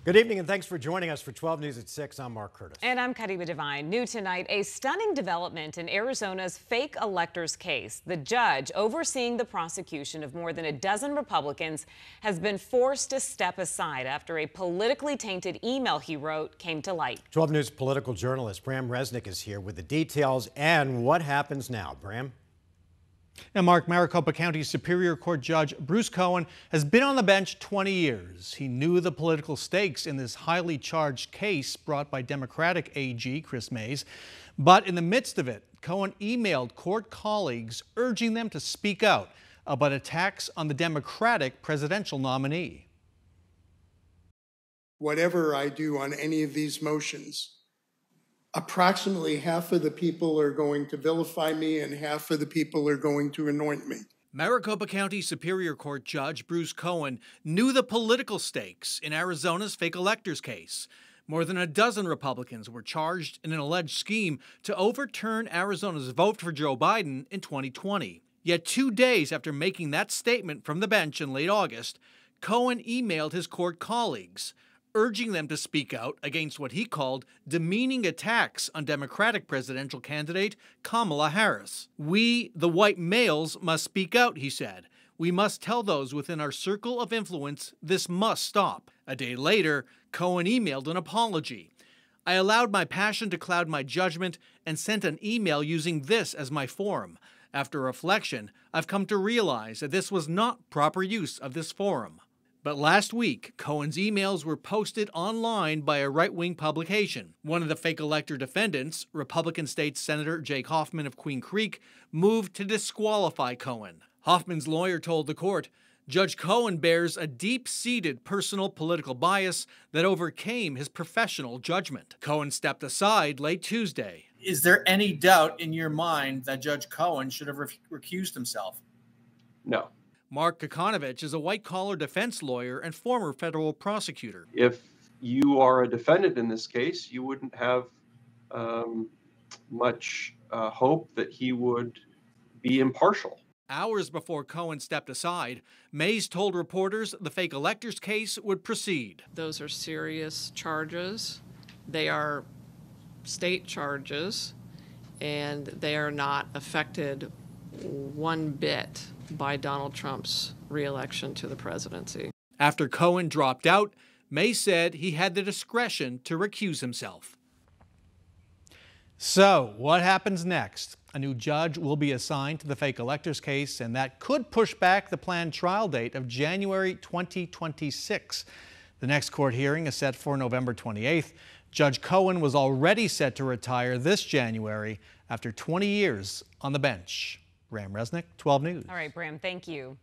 Good evening and thanks for joining us for 12 News at 6. I'm Mark Curtis. And I'm Karima Devine. New tonight, a stunning development in Arizona's fake electors case. The judge overseeing the prosecution of more than a dozen Republicans has been forced to step aside after a politically tainted email he wrote came to light. 12 News political journalist Bram Resnick is here with the details and what happens now. Bram? Now, Mark, Maricopa County Superior Court Judge Bruce Cohen has been on the bench 20 years. He knew the political stakes in this highly charged case brought by Democratic AG Chris Mays. But in the midst of it, Cohen emailed court colleagues urging them to speak out about attacks on the Democratic presidential nominee. Whatever I do on any of these motions, approximately half of the people are going to vilify me and half of the people are going to anoint me. Maricopa County Superior Court Judge Bruce Cohen knew the political stakes in Arizona's fake electors case. More than a dozen Republicans were charged in an alleged scheme to overturn Arizona's vote for Joe Biden in 2020. Yet 2 days after making that statement from the bench in late August, Cohen emailed his court colleagues, urging them to speak out against what he called demeaning attacks on Democratic presidential candidate Kamala Harris. "We, the white males, must speak out," he said. "We must tell those within our circle of influence this must stop." A day later, Cohen emailed an apology. "I allowed my passion to cloud my judgment and sent an email using this as my forum. After reflection, I've come to realize that this was not proper use of this forum." But last week, Cohen's emails were posted online by a right-wing publication. One of the fake elector defendants, Republican State Senator Jake Hoffman of Queen Creek, moved to disqualify Cohen. Hoffman's lawyer told the court, Judge Cohen bears a deep-seated personal political bias that overcame his professional judgment. Cohen stepped aside late Tuesday. Is there any doubt in your mind that Judge Cohen should have recused himself? No. Mark Kakanovich is a white-collar defense lawyer and former federal prosecutor. If you are a defendant in this case, you wouldn't have much hope that he would be impartial. Hours before Cohen stepped aside, Mays told reporters the fake electors case would proceed. Those are serious charges. They are state charges, and they are not affected one bit by Donald Trump's re-election to the presidency. After Cohen dropped out, Mays said he had the discretion to recuse himself. So, what happens next? A new judge will be assigned to the fake electors case, and that could push back the planned trial date of January 2026. The next court hearing is set for November 28th. Judge Cohen was already set to retire this January after 20 years on the bench. Bram Resnick, 12 News. All right, Bram, thank you.